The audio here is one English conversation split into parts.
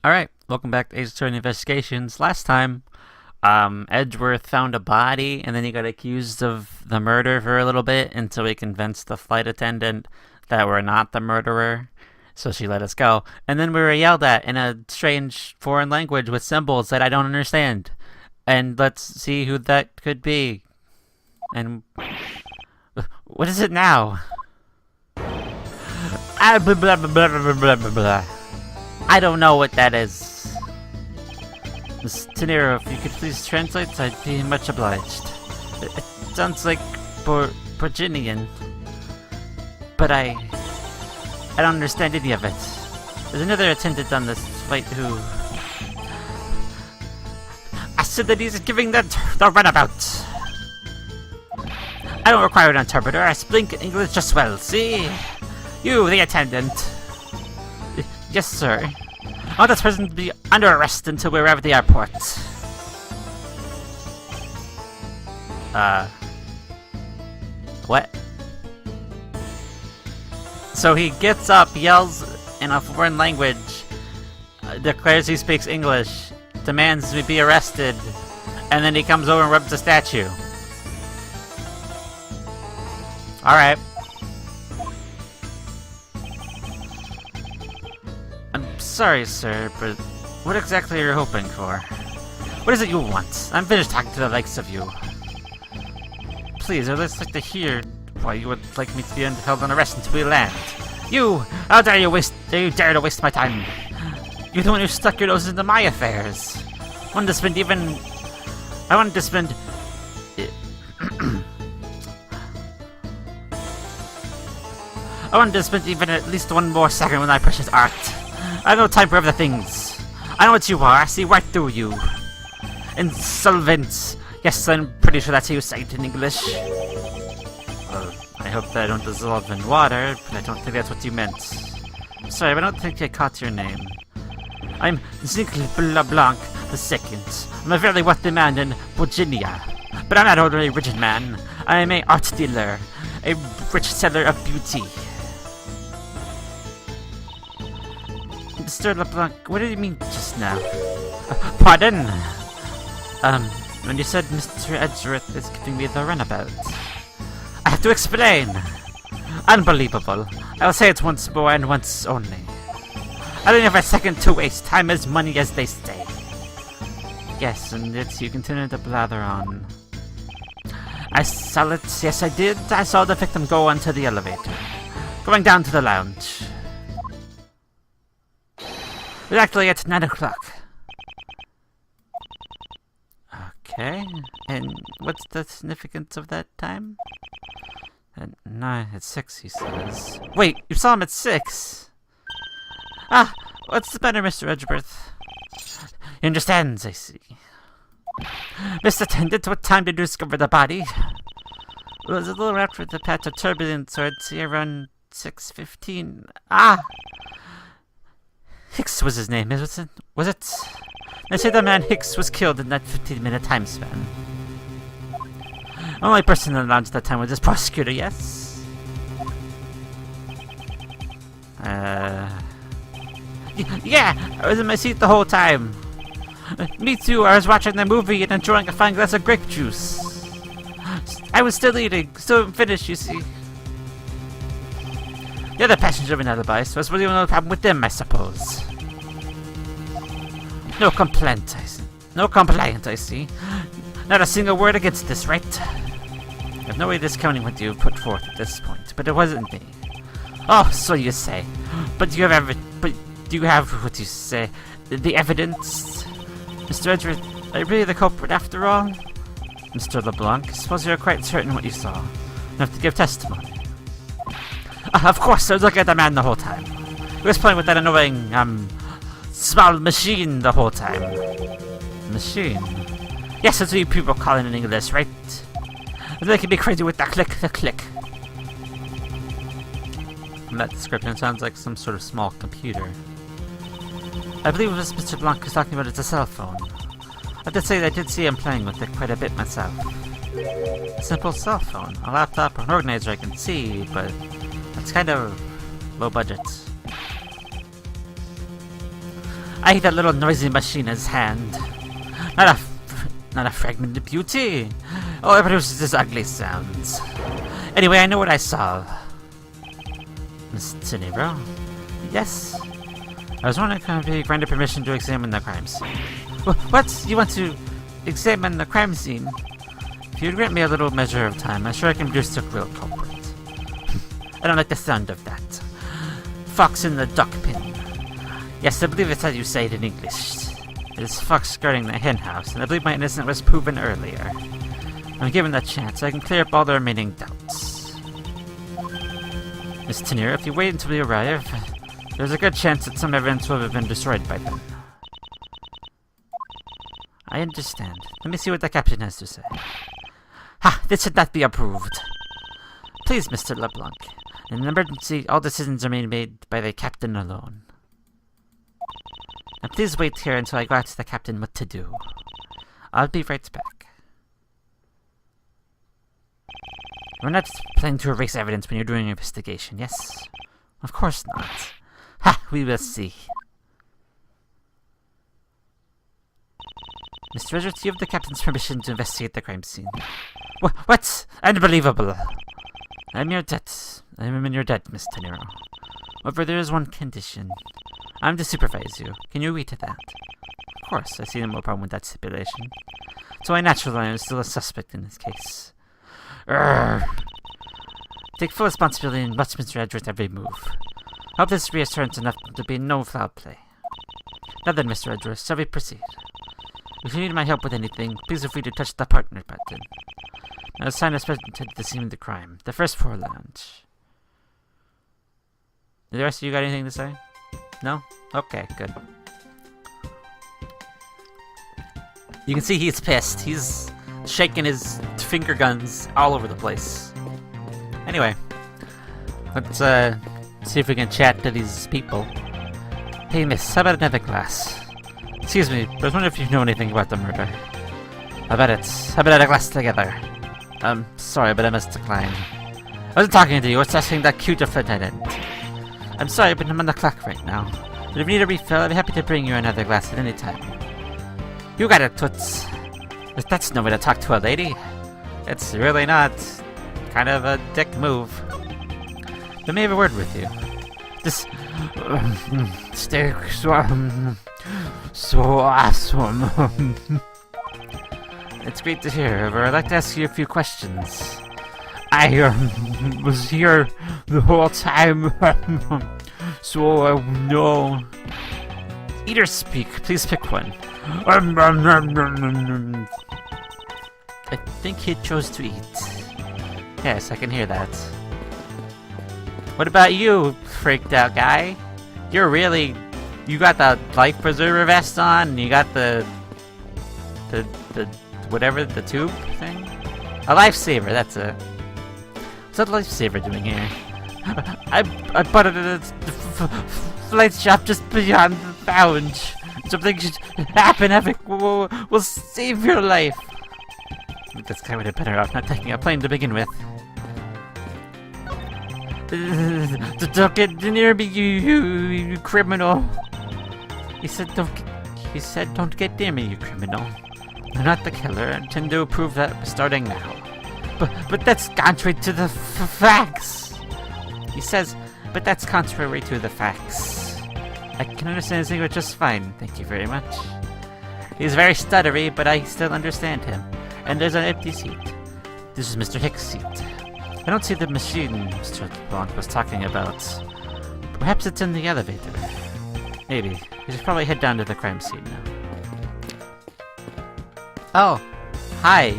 Alright, welcome back to Ace Attorney Investigations. Last time, Edgeworth found a body, and then he got accused of the murder for a little bit until he convinced the flight attendant that we're not the murderer. So she let us go. And then we were yelled at in a strange foreign language with symbols that I don't understand. And let's see who that could be. And what is it now? Blah, blah, blah, blah, blah, blah, blah, blah. I don't know what that is. Miss Tenero, if you could please translate, I'd be much obliged. It sounds like Virginian, but I don't understand any of it. There's another attendant on this flight who... I said that he's giving the runabout. I don't require an interpreter, I speak English just well, see? You, the attendant. Yes, sir. I want this person to be under arrest until we arrive at the airport. What? So he gets up, yells in a foreign language, declares he speaks English, demands we be arrested, and then he comes over and rubs the statue. Alright. I'm sorry, sir, but what exactly are you hoping for? What is it you want? I'm finished talking to the likes of you. Please, I'd just like to hear why you would like me to be held on arrest until we land. You! How dare you dare to waste my time? You're the one who stuck your nose into my affairs. I wanted to spend even at least one more second with my precious art. I have no time for other things. I know what you are. I see right through you. Insolvent. Yes, I'm pretty sure that's how you say it in English. Well, I hope that I don't dissolve in water, but I don't think that's what you meant. Sorry, but I don't think I caught your name. I'm Zincle Blanc II. I'm a very wealthy man in Virginia. But I'm not an ordinary rich man. I am an art dealer. A rich seller of beauty. Mr. LeBlanc, what did you mean just now? Pardon? When you said Mr. Edgeworth is giving me the runabout. I have to explain! Unbelievable. I will say it once more and once only. I don't have a second to waste. Time is money, as they say. Yes, and yet you continue to blather on. I saw it. Yes, I did. I saw the victim go onto the elevator. Going down to the lounge. Exactly at 9 o'clock. Okay, and what's the significance of that time? At 6, he says. Wait, you saw him at 6? Ah, what's the matter, Mr. Edgeworth? He understands, I see. Mr. Attendant, what time did you discover the body? Well, it was a little after the patch of turbulence, so I'd say around 6:15. Ah! Hicks was his name, was it? They say the man Hicks was killed in that 15-minute time span. Only person in the lounge at that time was this prosecutor, yes? Yeah! I was in my seat the whole time. Me too, I was watching the movie and enjoying a fine glass of grape juice. I was still eating, still finished, you see. The other passenger of another alibi, so it's really no problem with them, I suppose. No complaint, I see. Not a single word against this, right? I have no way discounting what you've put forth at this point, but it wasn't me. Oh, so you say. But do you have what you say, the evidence? Mr. Edgeworth, are you really the culprit after all? Mr. LeBlanc, I suppose you're quite certain what you saw. You have to give testimony. Of course, I was looking at the man the whole time. He was playing with that annoying, small machine the whole time. Machine? Yes, that's what you people call it in English, right? And they can be crazy with the click. From that description, it sounds like some sort of small computer. I believe what Mr. Blanc is talking about is a cell phone. I have to say that I did see him playing with it quite a bit myself. A simple cell phone, a laptop, or an organizer I can see, but it's kind of low budget. I hate that little noisy machine in his hand. Not a fragment of beauty. Oh, it produces this ugly sounds. Anyway, I know what I saw. Mr. Nero? Yes? I was wondering if you granted permission to examine the crime scene. What? You want to examine the crime scene? If you'd grant me a little measure of time, I'm sure I can produce the real culprit. I don't like the sound of that. Fox in the duck pen. Yes, I believe it's how you say it in English. It is fox guarding the hen house, and I believe my innocence was proven earlier. I'm given that chance, I can clear up all the remaining doubts. Miss Tennier, if you wait until we arrive, there's a good chance that some evidence will have been destroyed by then. I understand. Let me see what the captain has to say. Ha! This should not be approved. Please, Mr. LeBlanc. In an emergency, all decisions are made by the captain alone. Now please wait here until I go ask the captain what to do. I'll be right back. We're not planning to erase evidence when you're doing an investigation, yes? Of course not. Ha! We will see. Mr. Edgeworth, you have the captain's permission to investigate the crime scene. What? Unbelievable! I'm in your debt, Miss Tenero. However, there is one condition. I'm to supervise you. Can you agree to that? Of course, I see no problem with that stipulation. So naturally I am still a suspect in this case. Take full responsibility and watch Mr. Edgeworth every move. I hope this reassurance enough to be no foul play. Now then, Mr. Edgeworth, shall we proceed? If you need my help with anything, please feel free to touch the partner button. Now assign us present to the scene of the crime, the first floor lounge. The rest of you got anything to say? No? Okay, good. You can see he's pissed. He's shaking his finger guns all over the place. Anyway, let's see if we can chat to these people. Hey miss, how about another glass? Excuse me, I was wondering if you know anything about the murder. How about a glass together? Sorry, but I must decline. I wasn't talking to you, I was asking that cute lieutenant. I'm sorry, but I'm on the clock right now. But if you need a refill, I'd be happy to bring you another glass at any time. You got it, Toots. That's no way to talk to a lady. It's really not. Kind of a dick move. Let me have a word with you. This steak so awesome. It's great to hear, however, I'd like to ask you a few questions. I was here the whole time, so no. Eat or speak, please pick one. I think he chose to eat. Yes, I can hear that. What about you, freaked out guy? You got the life preserver vest on, and you got the whatever, the tube thing? A lifesaver, that's it. What's that lifesaver doing here? I bought it at the flight shop just beyond the lounge. Something should happen, Epic. We'll save your life. I think this guy would have better off not taking a plane to begin with. Don't get near me, you criminal. He said don't get near me, you criminal. I'm not the killer. I intend to prove that starting now. But that's contrary to the facts. He says, but that's contrary to the facts. I can understand his English just fine, thank you very much. He's very stuttery, but I still understand him. And there's an empty seat. This is Mr. Hicks' seat. I don't see the machine Mr. LeBlanc was talking about. Perhaps it's in the elevator. Maybe. We should probably head down to the crime scene now. Oh, hi.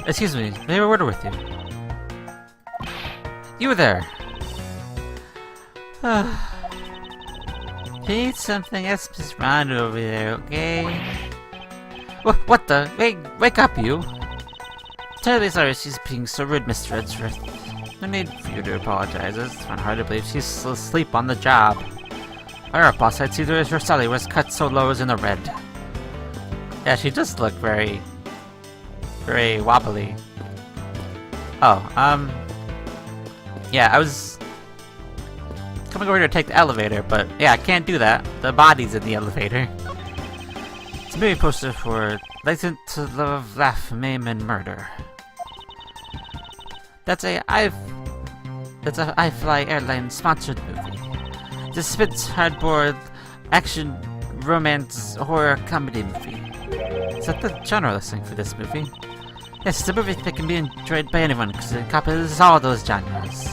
Excuse me, may I have a word with you? You there. Need something else, Miss Ron over there, okay? What the? Wake up, you! Terribly sorry she's being so rude, Mr. Edgeworth. No need for you to apologize. It's hard to believe she's still asleep on the job. Alright, boss, I'd see her Sally was cut so low as in the red. Yeah, she does look very wobbly. Oh, yeah, I was coming over here to take the elevator, but yeah, I can't do that. The body's in the elevator. It's a movie poster for License to Love, Laugh, Maim, and Murder. That's a iFly Airlines sponsored movie. This spits hardboard action, romance, horror, comedy movie. Is that the genre listing for this movie? Yes, it's a movie that can be enjoyed by anyone because it encompasses all those genres.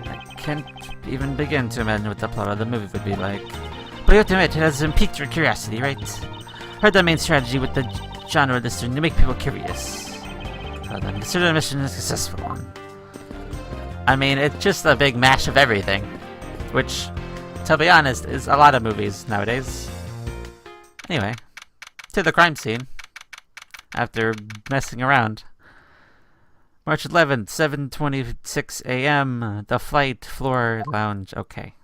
I can't even begin to imagine what the plot of the movie would be like. But you have to admit, it has piqued your curiosity, right? Heard the main strategy with the genre listing to make people curious. Well then, consider the mission a successful one. I mean, it's just a big mash of everything. Which, to be honest, is a lot of movies nowadays. Anyway, to the crime scene. After messing around. March 11th, 7:26 a.m. The flight floor lounge. Okay.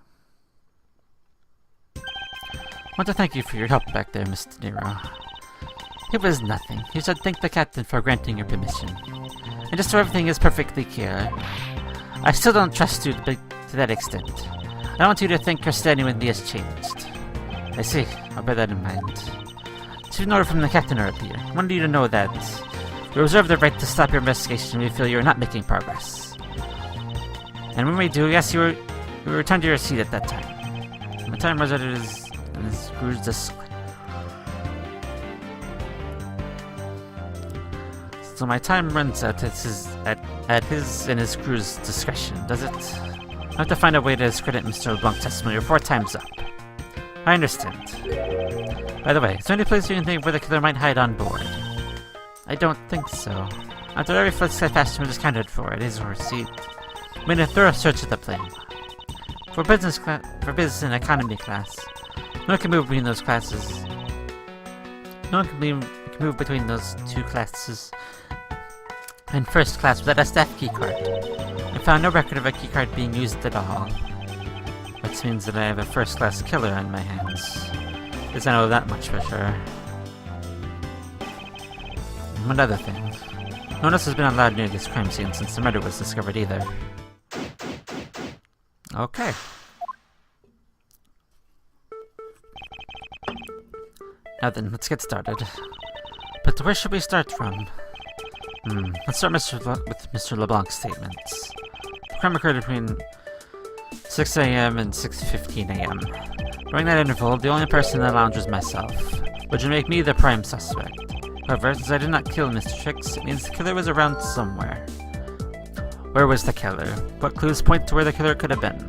I want to thank you for your help back there, Mr. Nero. It was nothing. You should thank the captain for granting your permission. And just so everything is perfectly clear, I still don't trust you to that extent. I want you to think your standing with me has changed. I see. I'll bear that in mind. To an order from the captain earlier, I wanted you to know that we reserve the right to stop your investigation when we feel you are not making progress. And when we do, yes, you will return to your seat at that time. My time reserved is in his crew's discretion. So my time runs out at his and his crew's discretion, does it? I have to find a way to discredit Mr. LeBlanc's testimony before time's up. I understand. By the way, is there any place you can think where the killer might hide on board? I don't think so. After every flight sky passenger is accounted for at his or her seat, we made a thorough search of the plane. For business and economy class, no one can move between those classes. No one can move between those two classes. In first class without a staff keycard. I found no record of a keycard being used at all. Which means that I have a first-class killer on my hands. Because I know that much for sure. And one other thing. No one else has been allowed near this crime scene since the murder was discovered either. Okay. Now then, let's get started. But where should we start from? Let's start with Mr. LeBlanc's statements. The crime occurred between 6 a.m. and 6:15 a.m. During that interval, the only person in the lounge was myself, which would make me the prime suspect. However, since I did not kill Mr. Trix, it means the killer was around somewhere. Where was the killer? What clues point to where the killer could have been?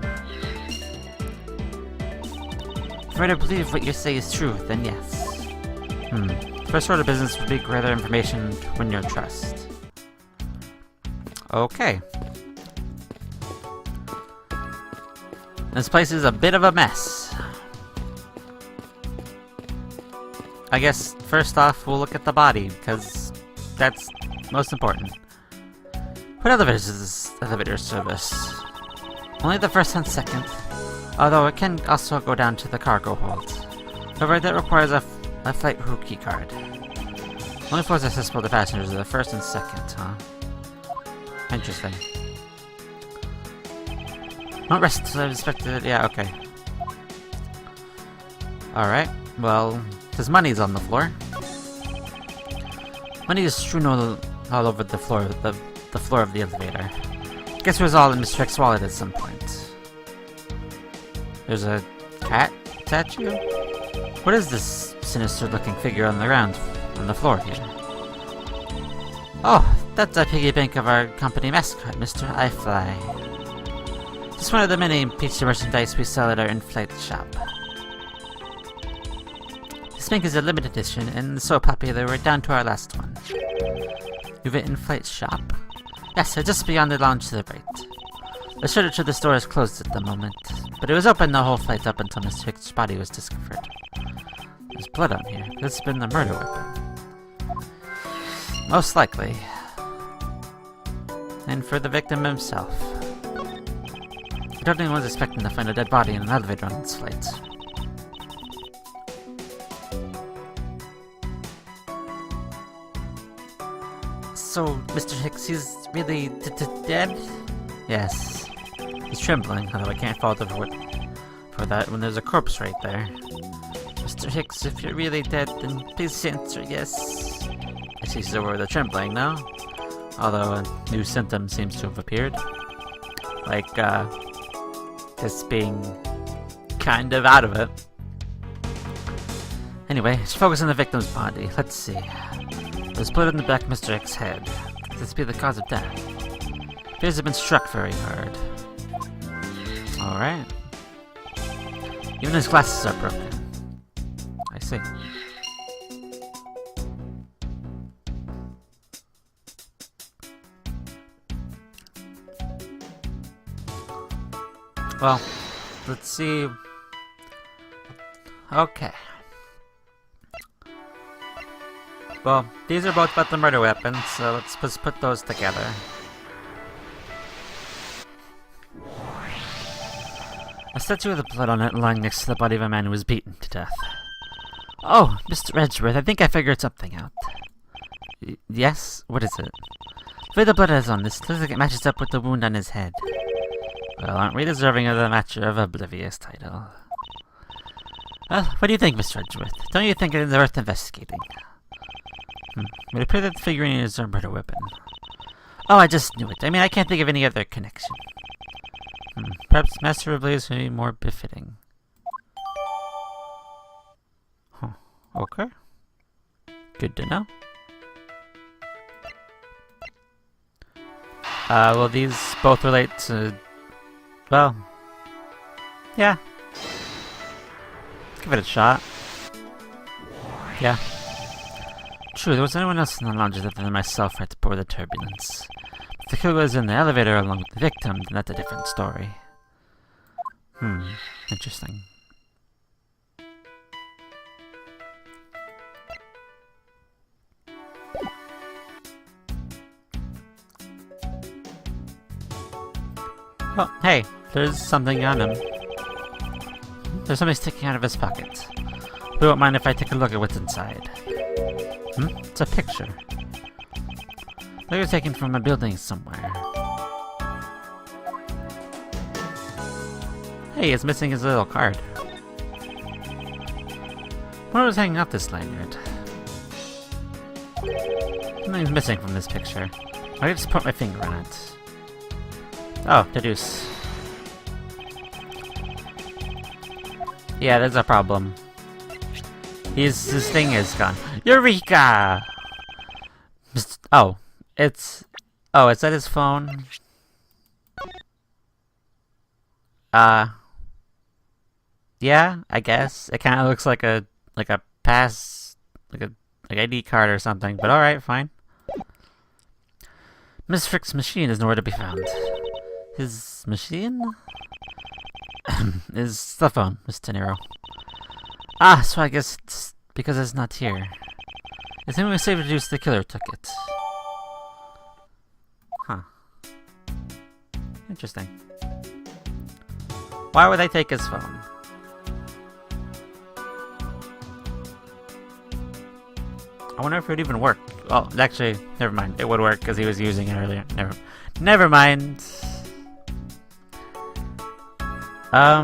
If I to believe what you say is true, then yes. First order of business would be gather information when your trust. Okay. This place is a bit of a mess. I guess, first off, we'll look at the body, because that's most important. What elevator is this elevator service? Only the first and second, although it can also go down to the cargo hold. However, that requires a flight crew key card. Only floors accessible to passengers are the first and second, huh? Interesting. Not rest until I've inspected. Yeah, okay. Alright, well, his money's on the floor. Money is strewn all over the floor of the elevator. Guess it was all in Mr. X's wallet at some point. There's a cat statue? What is this sinister-looking figure on the ground, on the floor here? Oh, that's a piggy bank of our company mascot, Mr. iFly. Just one of the many pieces of merchandise we sell at our in-flight shop. This bank is a limited edition and so popular we're down to our last one. You have an in-flight shop? Yes, just beyond the lounge to the right. The shutter to the store is closed at the moment, but it was open the whole flight up until Mr. Hick's body was discovered. There's blood on here. This has been the murder weapon. Most likely. And for the victim himself. I don't think anyone's expecting to find a dead body in an elevator on this flight. So, Mr. Hicks, he's really dead? Yes. He's trembling, although I can't fault him for that when there's a corpse right there. Mr. Hicks, if you're really dead, then please answer yes. I see he's over the trembling now, although a new symptom seems to have appeared. Like, just being kind of out of it. Anyway, let's focus on the victim's body. Let's see. There's blood in the back of Mr. Hicks' head. Could this be the cause of death? Appears to have been struck very hard. Alright. Even his glasses are broken. I see. Well, let's see. Okay. Well, these are both about the murder weapons, so let's just put those together. A statue with blood on it lying next to the body of a man who was beaten to death. Oh, Mr. Edgeworth, I think I figured something out. Yes? What is it? The way the blood is on this, looks like it matches up with the wound on his head. Well, aren't we deserving of the Matcher of Oblivious title? Well, what do you think, Mr. Edgeworth? Don't you think it is worth investigating? Would it appear that the figurine is a murder weapon? Oh, I just knew it. I mean, I can't think of any other connection. Perhaps Master of Oblivious would be more befitting. Huh. Okay. Good to know. Well, these both relate to... Well... Yeah. Give it a shot. Yeah. True, there was anyone else in the lounge other than myself right before the turbulence. If the killer was in the elevator along with the victim, then that's a different story. Interesting. Oh, hey, there's something on him. There's something sticking out of his pocket. We won't mind if I take a look at what's inside. It's a picture. They were taken from a building somewhere. Hey, it's missing his little card. What was hanging up this lanyard? Something's missing from this picture. I just put my finger on it. Oh, the deuce. Yeah, there's a problem. His thing is gone. Eureka! Oh, is that his phone? Yeah, I guess. It kinda looks like a pass, like ID card or something, but alright, fine. Miss Frick's machine is nowhere to be found. His machine? Is the phone, Miss De Niro. Ah, so I guess it's because it's not here. I think we saved reduce the killer took it. Huh. Interesting. Why would I take his phone? I wonder if it would even work. Well, actually, never mind. It would work because he was using it earlier. Never mind. I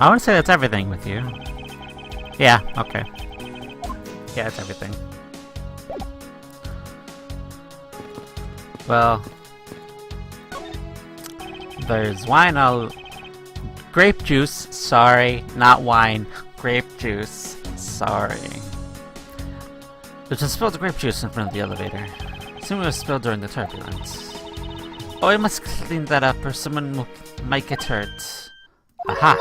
want to say that's everything with you. Yeah, okay. Yeah, that's everything. Well, there's wine, grape juice, sorry, not wine, grape juice, sorry. There's a spilled grape juice in front of the elevator. Assume it was spilled during the turbulence. Oh, I must clean that up or someone might get hurt. Aha!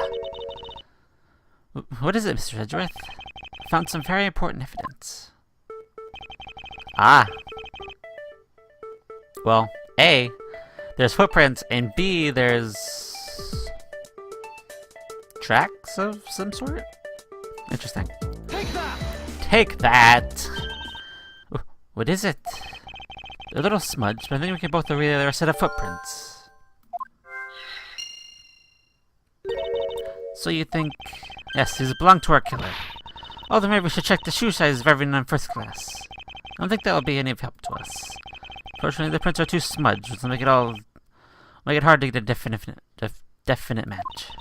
What is it, Mr. Edgeworth? Found some very important evidence. Ah. Well, A, there's footprints, and B, there's tracks of some sort? Interesting. Take that! Take that! What is it? A little smudge, but I think we can both agree that there are a set of footprints. So you think... Yes, these belong to our killer. Although maybe we should check the shoe size of everyone in first class. I don't think that will be any help to us. Fortunately, the prints are too smudged, which will make it hard to get a definite match.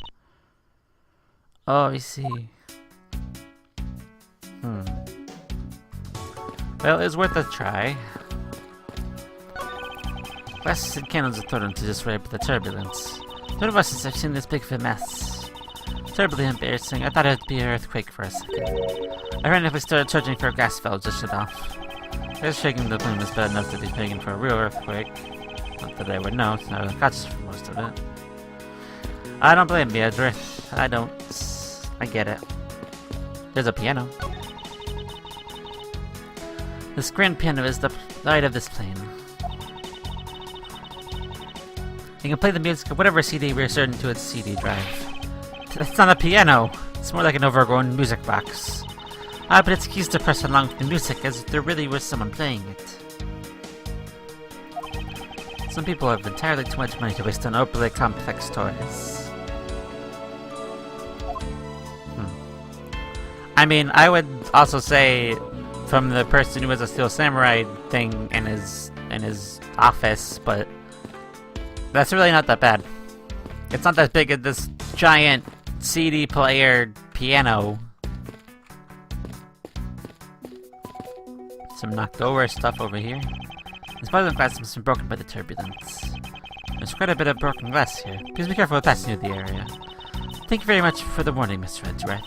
Oh, I see. Well, it's worth a try. Glasses and candles are thrown into disarray by the turbulence. None of us have seen this big of a mess. Terribly embarrassing. I thought it'd be an earthquake for a second. I ran if we started charging for a gas valve just shut off. I guess shaking the balloon was bad enough to be paying for a real earthquake. Not that I would know, so I was conscious for most of it. I don't blame you, Edgeworth. I don't. I get it. There's a piano. This grand piano is the light of this plane. You can play the music of whatever CD we're inserted into its CD drive. That's not a piano! It's more like an overgrown music box. But its keys to press along with the music as if there really was someone playing it. Some people have entirely too much money to waste on overly complex toys. I mean, I would also say, from the person who has a Steel Samurai thing in his office, but that's really not that bad. It's not that big as this giant CD player piano. Some knocked over stuff over here. This part of the glass must have been broken by the turbulence. There's quite a bit of broken glass here. Please be careful with passing through the area. Thank you very much for the warning, Mr. Edgeworth.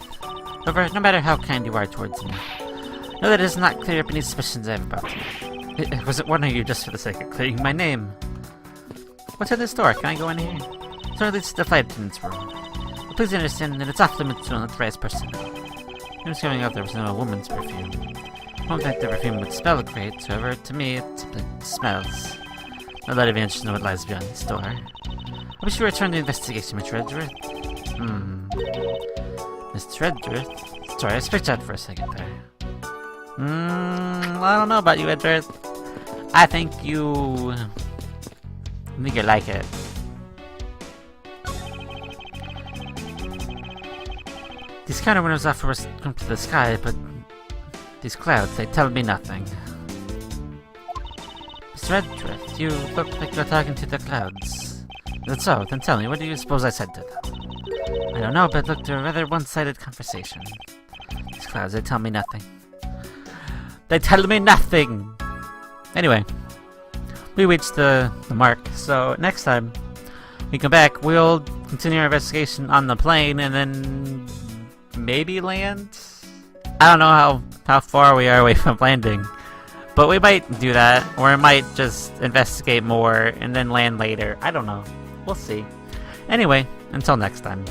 However, no matter how kind you are towards me, know that it does not clear up any suspicions I have about you. I wasn't warning you just for the sake of clearing my name. What's in this door? Can I go in here? It's only leads to the flight attendant's room. But please understand that it's off limits to unauthorized personnel. I'm just going out there was no woman's perfume. I don't think the perfume would smell great, however, to me it simply smells. Not that even interested in what lies beyond this door. I wish you return to the investigation, Mr. Edgeworth. Mr. Edgeworth? Sorry, I switched out for a second there. I don't know about you, Edgeworth. I think you like it. These counter windows offer us come to the sky, but these clouds, they tell me nothing. Mr. Edgeworth, you look like you're talking to the clouds. That's so, then tell me, what do you suppose I said to them? I don't know, but look, they're a rather one-sided conversation. These clouds, they tell me nothing. They tell me nothing! Anyway, we reached the mark, so next time we come back, we'll continue our investigation on the plane and then maybe land? I don't know how far we are away from landing, but we might do that, or we might just investigate more and then land later. I don't know. We'll see. Anyway, until next time.